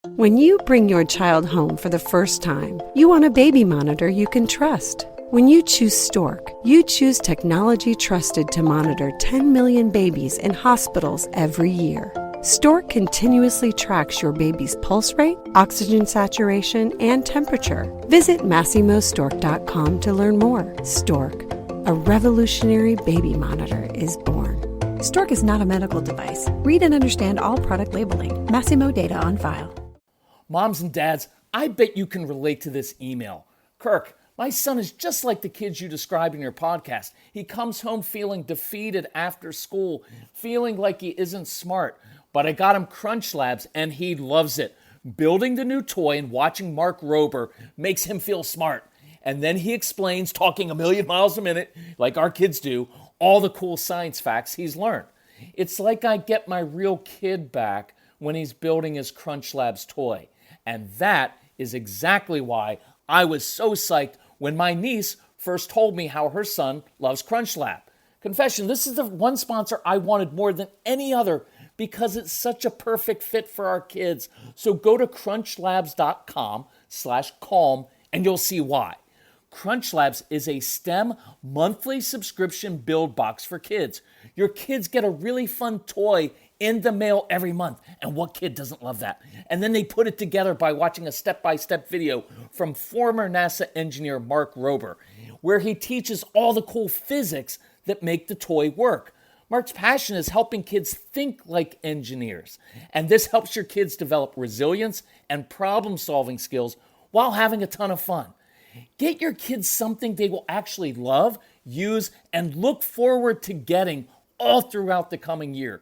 When you bring your child home for the first time, you want a baby monitor you can trust. When you choose Stork, you choose technology trusted to monitor 10 million babies in hospitals every year. Stork continuously tracks your baby's pulse rate, oxygen saturation, and temperature. Visit MassimoStork.com to learn more. Stork, a revolutionary baby monitor, is born. Stork is not a medical device. Read and understand all product labeling. Massimo data on file. Moms and dads, I bet you can relate to this email. Kirk, my son is just like the kids you described in your podcast. He comes home feeling defeated after school, feeling like he isn't smart. But I got him Crunch Labs and he loves it. Building the new toy and watching Mark Rober makes him feel smart. And then he explains, talking a million miles a minute, like our kids do, all the cool science facts he's learned. It's like I get my real kid back when he's building his Crunch Labs toy. And that is exactly why I was so psyched when my niece first told me how her son loves Crunch Lab. Confession, this is the one sponsor I wanted more than any other because it's such a perfect fit for our kids. So go to crunchlabs.com/calm and you'll see why. Crunch Labs is a STEM monthly subscription build box for kids. Your kids get a really fun toy in the mail every month. And what kid doesn't love that? And then they put it together by watching a step-by-step video from former NASA engineer Mark Rober, where he teaches all the cool physics that make the toy work. Mark's passion is helping kids think like engineers. And this helps your kids develop resilience and problem-solving skills while having a ton of fun. Get your kids something they will actually love, use, and look forward to getting all throughout the coming year.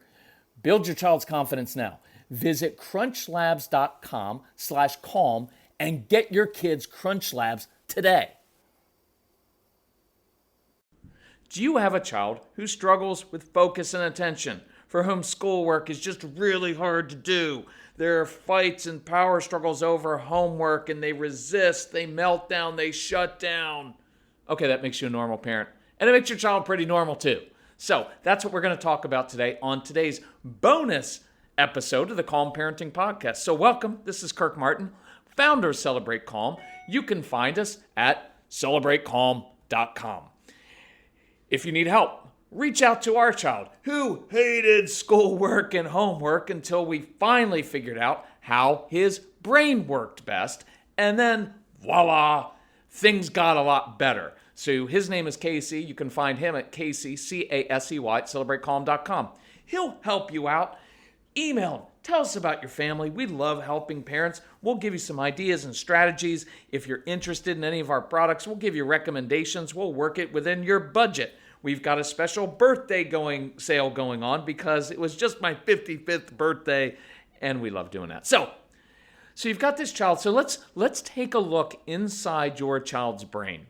Build your child's confidence now. Visit crunchlabs.com/calm and get your kids Crunch Labs today. Do you have a child who struggles with focus and attention, for whom schoolwork is just really hard to do? There are fights and power struggles over homework, and they resist, they melt down, they shut down. Okay, that makes you a normal parent. And it makes your child pretty normal too. So that's what we're going to talk about today on today's bonus episode of the Calm Parenting Podcast. So welcome. This is Kirk Martin, founder of Celebrate Calm. You can find us at celebratecalm.com. If you need help, reach out to our child who hated schoolwork and homework until we finally figured out how his brain worked best. And then voila, things got a lot better. So his name is Casey. You can find him at Casey, C-A-S-E-Y, at celebratecalm.com. He'll help you out. Email him. Tell us about your family. We love helping parents. We'll give you some ideas and strategies. If you're interested in any of our products, we'll give you recommendations. We'll work it within your budget. We've got a special birthday sale going on because it was just my 55th birthday, and we love doing that. So you've got this child. So let's take a look inside your child's brain.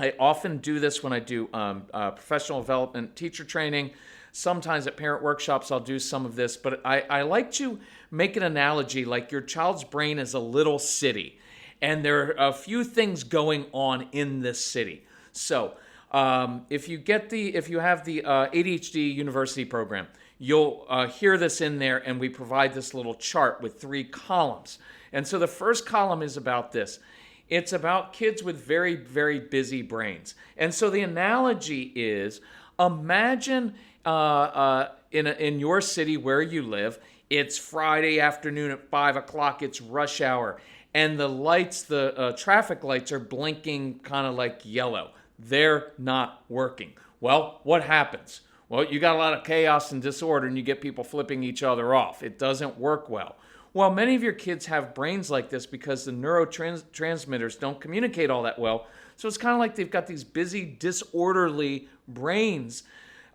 I often do this when I do professional development teacher training. Sometimes at parent workshops, I'll do some of this, but I like to make an analogy like your child's brain is a little city, and there are a few things going on in this city. So if you have the ADHD University program, you'll hear this in there, and we provide this little chart with 3 columns. And so the first column is about this. It's about kids with very, very busy brains. And so the analogy is, imagine in your city where you live, it's Friday afternoon at 5 o'clock, it's rush hour, and the traffic lights are blinking kind of like yellow. They're not working. Well, what happens? Well, you got a lot of chaos and disorder, and you get people flipping each other off. It doesn't work well. Well, many of your kids have brains like this because the neurotransmitters don't communicate all that well. So it's kind of like they've got these busy, disorderly brains.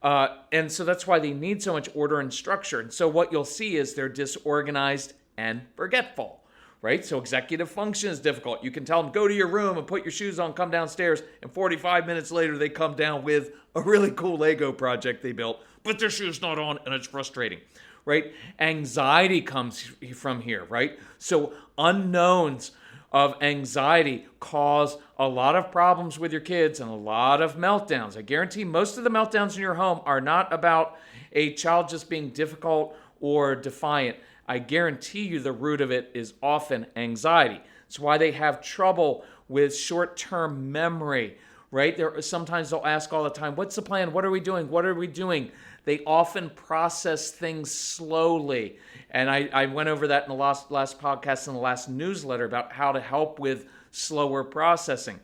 And so that's why they need so much order and structure. And so what you'll see is they're disorganized and forgetful, right? So executive function is difficult. You can tell them, go to your room and put your shoes on, come downstairs. And 45 minutes later, they come down with a really cool Lego project they built, but their shoe's not on, and it's frustrating. Right? Anxiety comes from here, right? So unknowns of anxiety cause a lot of problems with your kids and a lot of meltdowns. I guarantee most of the meltdowns in your home are not about a child just being difficult or defiant. I guarantee you the root of it is often anxiety. It's why they have trouble with short-term memory, right? Sometimes they'll ask all the time, what's the plan? What are we doing? What are we doing? They often process things slowly. And I went over that in the last podcast and the last newsletter about how to help with slower processing.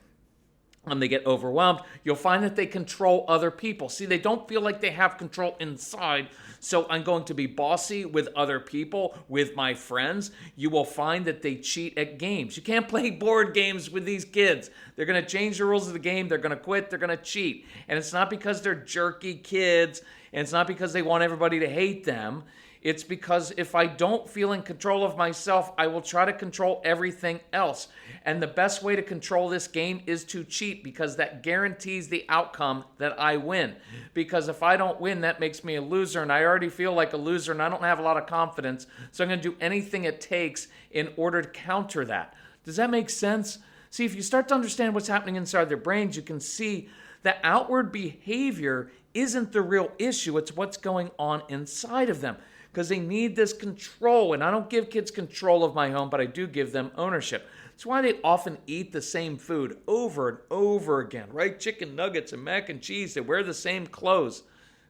When they get overwhelmed, you'll find that they control other people. See, they don't feel like they have control inside. So I'm going to be bossy with other people, with my friends. You will find that they cheat at games. You can't play board games with these kids. They're going to change the rules of the game. They're going to quit. They're going to cheat. And it's not because they're jerky kids. And it's not because they want everybody to hate them. It's because if I don't feel in control of myself, I will try to control everything else. And the best way to control this game is to cheat, because that guarantees the outcome that I win. Because if I don't win, that makes me a loser, and I already feel like a loser, and I don't have a lot of confidence. So I'm going to do anything it takes in order to counter that. Does that make sense? See, if you start to understand what's happening inside their brains, you can see that outward behavior isn't the real issue. It's what's going on inside of them. Because they need this control. And I don't give kids control of my home, but I do give them ownership. That's why they often eat the same food over and over again, right? Chicken nuggets and mac and cheese. They wear the same clothes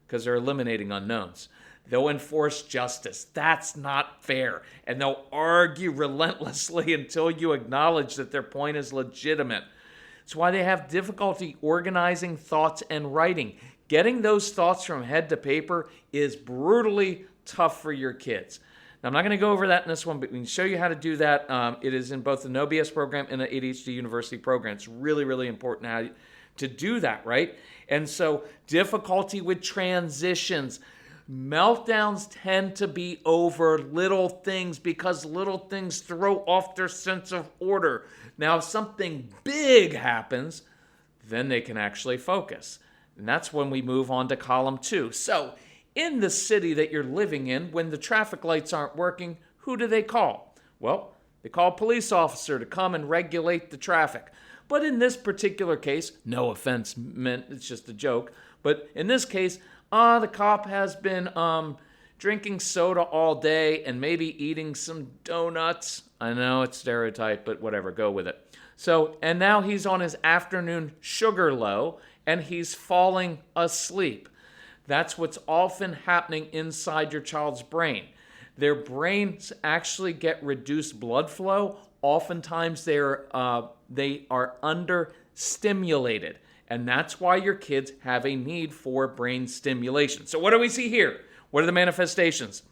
because they're eliminating unknowns. They'll enforce justice. That's not fair. And they'll argue relentlessly until you acknowledge that their point is legitimate. It's why they have difficulty organizing thoughts and writing. Getting those thoughts from head to paper is brutally tough for your kids. Now, I'm not going to go over that in this one, but we can show you how to do that. It is in both the No BS program and the ADHD University program. It's really, really important how to do that, right? And so difficulty with transitions. Meltdowns tend to be over little things because little things throw off their sense of order. Now, if something big happens, then they can actually focus. And that's when we move on to column 2. So, in the city that you're living in, when the traffic lights aren't working, who do they call? Well, they call a police officer to come and regulate the traffic. But in this particular case, no offense meant, it's just a joke, but in this case, the cop has been drinking soda all day and maybe eating some donuts. I know it's stereotype, but whatever, go with it. So, and now he's on his afternoon sugar low and he's falling asleep. That's what's often happening inside your child's brain. Their brains actually get reduced blood flow. Oftentimes they are understimulated. And that's why your kids have a need for brain stimulation. So what do we see here? What are the manifestations?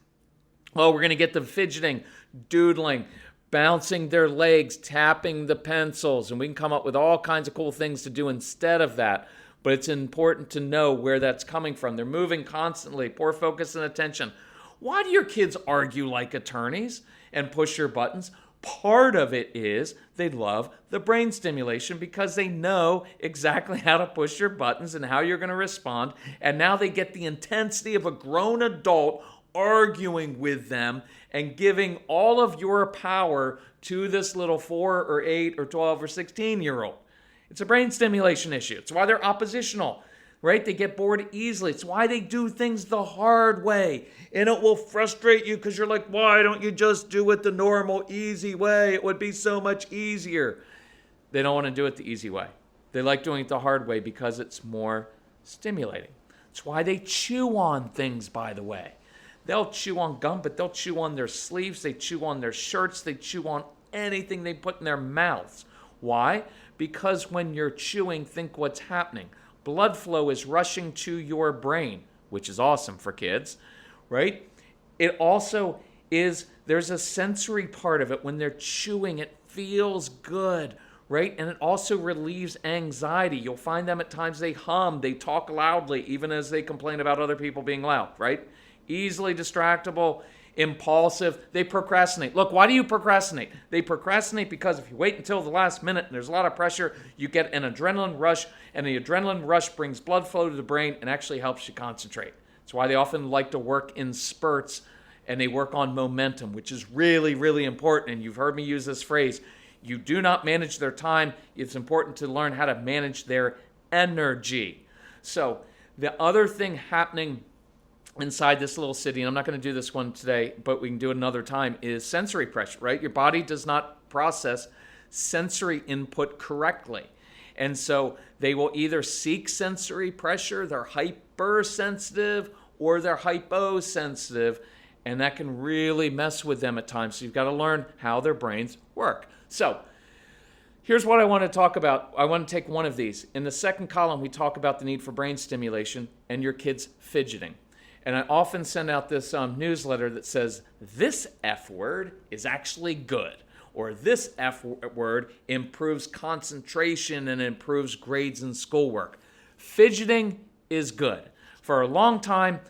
Well, we're going to get them fidgeting, doodling, bouncing their legs, tapping the pencils, and we can come up with all kinds of cool things to do instead of that. But it's important to know where that's coming from. They're moving constantly, poor focus and attention. Why do your kids argue like attorneys and push your buttons? Part of it is they love the brain stimulation because they know exactly how to push your buttons and how you're going to respond. And now they get the intensity of a grown adult arguing with them and giving all of your power to this little 4 or 8 or 12 or 16-year-old. It's a brain stimulation issue. It's why they're oppositional, right? They get bored easily. It's why they do things the hard way. And it will frustrate you because you're like, why don't you just do it the normal, easy way? It would be so much easier. They don't want to do it the easy way. They like doing it the hard way because it's more stimulating. It's why they chew on things, by the way. They'll chew on gum, but they'll chew on their sleeves. They chew on their shirts. They chew on anything they put in their mouths. Why? Because when you're chewing, think what's happening. Blood flow is rushing to your brain, which is awesome for kids, right? It also is, there's a sensory part of it. When they're chewing, it feels good, right? And it also relieves anxiety. You'll find them at times they hum, they talk loudly, even as they complain about other people being loud, right? Easily distractible, impulsive, they procrastinate. Look, why do you procrastinate? They procrastinate because if you wait until the last minute and there's a lot of pressure, you get an adrenaline rush, and the adrenaline rush brings blood flow to the brain and actually helps you concentrate. That's why they often like to work in spurts, and they work on momentum, which is really, really important. And you've heard me use this phrase. You do not manage their time. It's important to learn how to manage their energy. So the other thing happening inside this little city, and I'm not going to do this one today, but we can do it another time, is sensory pressure, right? Your body does not process sensory input correctly. And so they will either seek sensory pressure, they're hypersensitive, or they're hyposensitive, and that can really mess with them at times. So you've got to learn how their brains work. So here's what I want to talk about. I want to take one of these. In the second column, we talk about the need for brain stimulation and your kids fidgeting. And I often send out this newsletter that says, this F word is actually good, or this F word improves concentration and improves grades in schoolwork. Fidgeting is good. For a long time,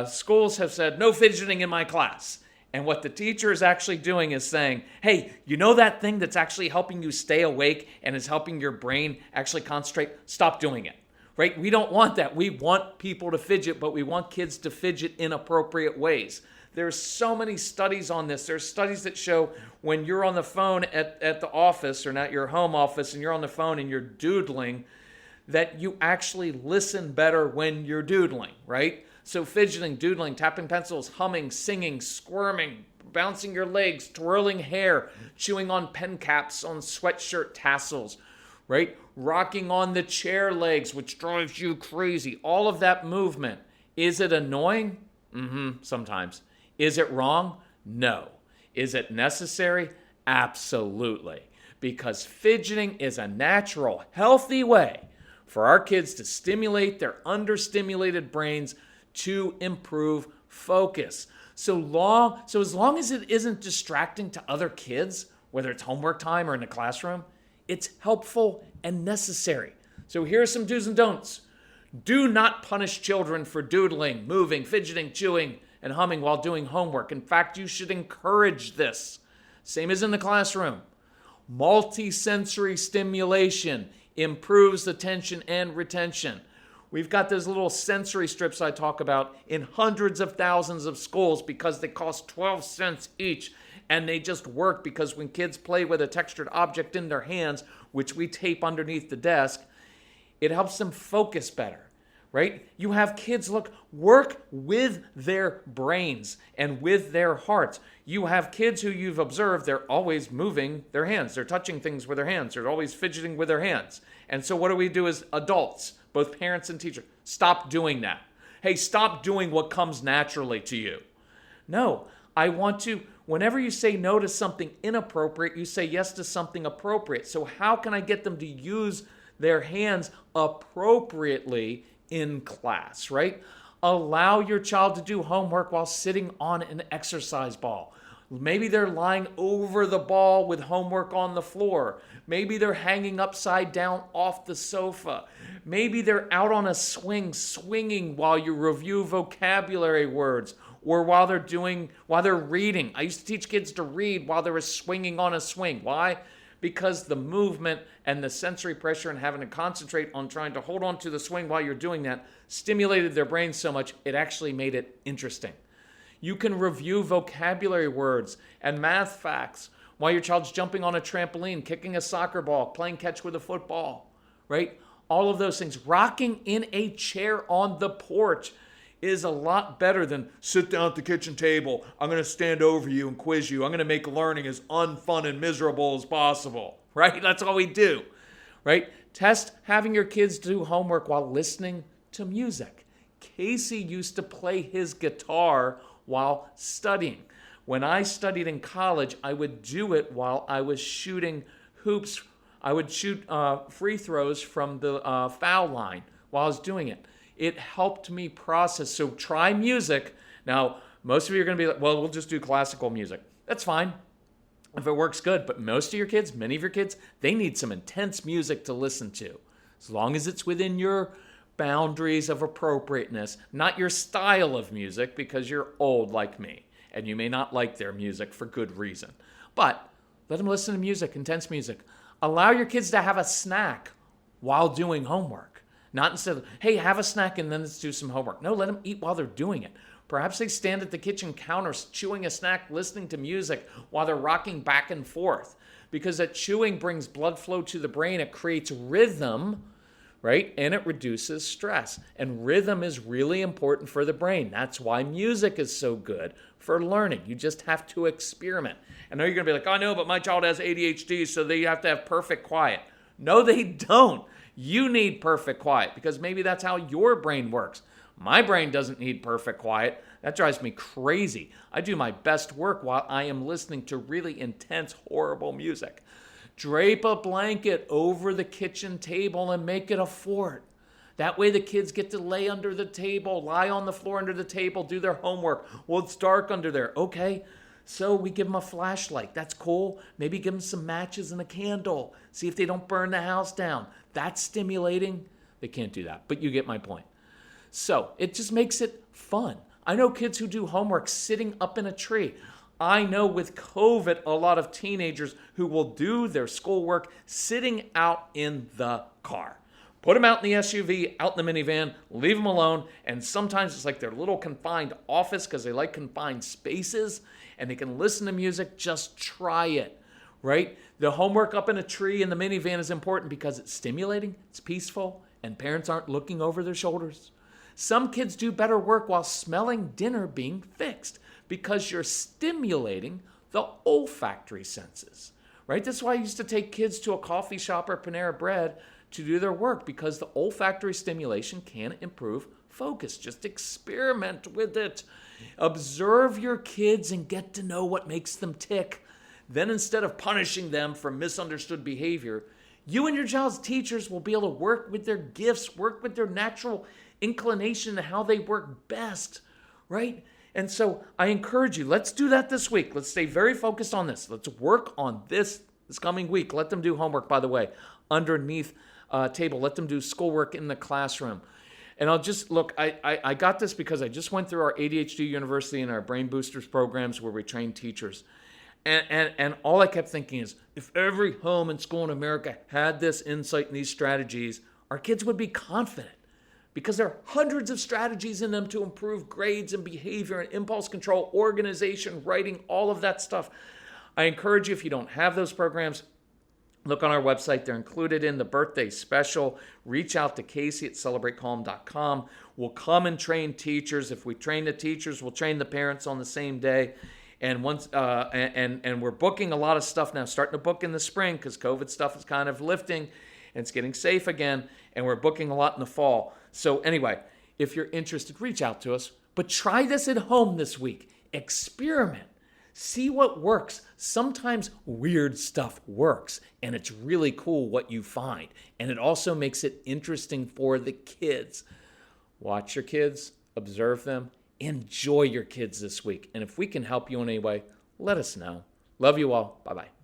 schools have said, no fidgeting in my class. And what the teacher is actually doing is saying, hey, you know that thing that's actually helping you stay awake and is helping your brain actually concentrate? Stop doing it. Right? We don't want that. We want people to fidget, but we want kids to fidget in appropriate ways. There's so many studies on this. There's studies that show when you're on the phone at the office or not your home office and you're on the phone and you're doodling, that you actually listen better when you're doodling, right? So fidgeting, doodling, tapping pencils, humming, singing, squirming, bouncing your legs, twirling hair, chewing on pen caps on sweatshirt tassels, right? Rocking on the chair legs, which drives you crazy. All of that movement. Is it annoying? Sometimes. Is it wrong? No. Is it necessary? Absolutely. Because fidgeting is a natural, healthy way for our kids to stimulate their understimulated brains to improve focus. So as long as it isn't distracting to other kids, whether it's homework time or in the classroom, it's helpful and necessary. So here are some do's and don'ts. Do not punish children for doodling, moving, fidgeting, chewing, and humming while doing homework. In fact, you should encourage this. Same as in the classroom. Multisensory stimulation improves attention and retention. We've got those little sensory strips I talk about in hundreds of thousands of schools because they cost 12 cents each. And they just work because when kids play with a textured object in their hands, which we tape underneath the desk, it helps them focus better, right? You have kids work with their brains and with their hearts. You have kids who you've observed, they're always moving their hands. They're touching things with their hands. They're always fidgeting with their hands. And so what do we do as adults, both parents and teachers? Stop doing that. Hey, stop doing what comes naturally to you. No, I want to... Whenever you say no to something inappropriate, you say yes to something appropriate. So how can I get them to use their hands appropriately in class, right? Allow your child to do homework while sitting on an exercise ball. Maybe they're lying over the ball with homework on the floor. Maybe they're hanging upside down off the sofa. Maybe they're out on a swing, swinging while you review vocabulary words. Or while they're reading. I used to teach kids to read while they were swinging on a swing. Why? Because the movement and the sensory pressure and having to concentrate on trying to hold on to the swing while you're doing that stimulated their brains so much, it actually made it interesting. You can review vocabulary words and math facts while your child's jumping on a trampoline, kicking a soccer ball, playing catch with a football, right? All of those things. Rocking in a chair on the porch is a lot better than sit down at the kitchen table. I'm going to stand over you and quiz you. I'm going to make learning as unfun and miserable as possible, right? That's all we do, right? Test having your kids do homework while listening to music. Casey used to play his guitar while studying. When I studied in college, I would do it while I was shooting hoops. I would shoot free throws from the foul line while I was doing it. It helped me process. So try music. Now, most of you are going to be like, well, we'll just do classical music. That's fine if it works good. But most of your kids, many of your kids, they need some intense music to listen to. As long as it's within your boundaries of appropriateness, not your style of music, because you're old like me. And you may not like their music for good reason. But let them listen to music, intense music. Allow your kids to have a snack while doing homework. Not instead of, hey, have a snack and then let's do some homework. No, let them eat while they're doing it. Perhaps they stand at the kitchen counter chewing a snack, listening to music while they're rocking back and forth. Because that chewing brings blood flow to the brain. It creates rhythm, right? And it reduces stress. And rhythm is really important for the brain. That's why music is so good for learning. You just have to experiment. I know you're going to be like, I know, but my child has ADHD, so they have to have perfect quiet. No, they don't. You need perfect quiet because maybe that's how your brain works. My brain doesn't need perfect quiet. That drives me crazy. I do my best work while I am listening to really intense, horrible music. Drape a blanket over the kitchen table and make it a fort. That way the kids get to lay under the table, lie on the floor under the table, do their homework. Well, it's dark under there. Okay, so we give them a flashlight. That's cool. Maybe give them some matches and a candle. See if they don't burn the house down. That's stimulating. They can't do that, but you get my point. So it just makes it fun. I know kids who do homework sitting up in a tree. I know with COVID, a lot of teenagers who will do their schoolwork sitting out in the car. Put them out in the SUV, out in the minivan, leave them alone, and sometimes it's like their little confined office because they like confined spaces, and they can listen to music. Just try it, right? The homework up in a tree in the minivan is important because it's stimulating, it's peaceful, and parents aren't looking over their shoulders. Some kids do better work while smelling dinner being fixed because you're stimulating the olfactory senses, right? That's why I used to take kids to a coffee shop or Panera Bread to do their work because the olfactory stimulation can improve focus. Just experiment with it. Observe your kids and get to know what makes them tick. Then instead of punishing them for misunderstood behavior, you and your child's teachers will be able to work with their gifts, work with their natural inclination to how they work best, right? And so I encourage you, let's do that this week. Let's stay very focused on this. Let's work on this coming week. Let them do homework, by the way, underneath table. Let them do schoolwork in the classroom. And I'll just, look, I got this because I just went through our ADHD University and our Brain Boosters programs where we train teachers. And all I kept thinking is, if every home and school in America had this insight and these strategies, our kids would be confident. Because there are hundreds of strategies in them to improve grades and behavior and impulse control, organization, writing, all of that stuff. I encourage you, if you don't have those programs, look on our website. They're included in the birthday special. Reach out to Casey at celebratecalm.com. We'll come and train teachers. If we train the teachers, we'll train the parents on the same day. And once and we're booking a lot of stuff now, starting to book in the spring because COVID stuff is kind of lifting and it's getting safe again. And we're booking a lot in the fall. So anyway, if you're interested, reach out to us. But try this at home this week. Experiment. See what works. Sometimes weird stuff works, and it's really cool what you find. And it also makes it interesting for the kids. Watch your kids, observe them, enjoy your kids this week. And if we can help you in any way, let us know. Love you all. Bye-bye.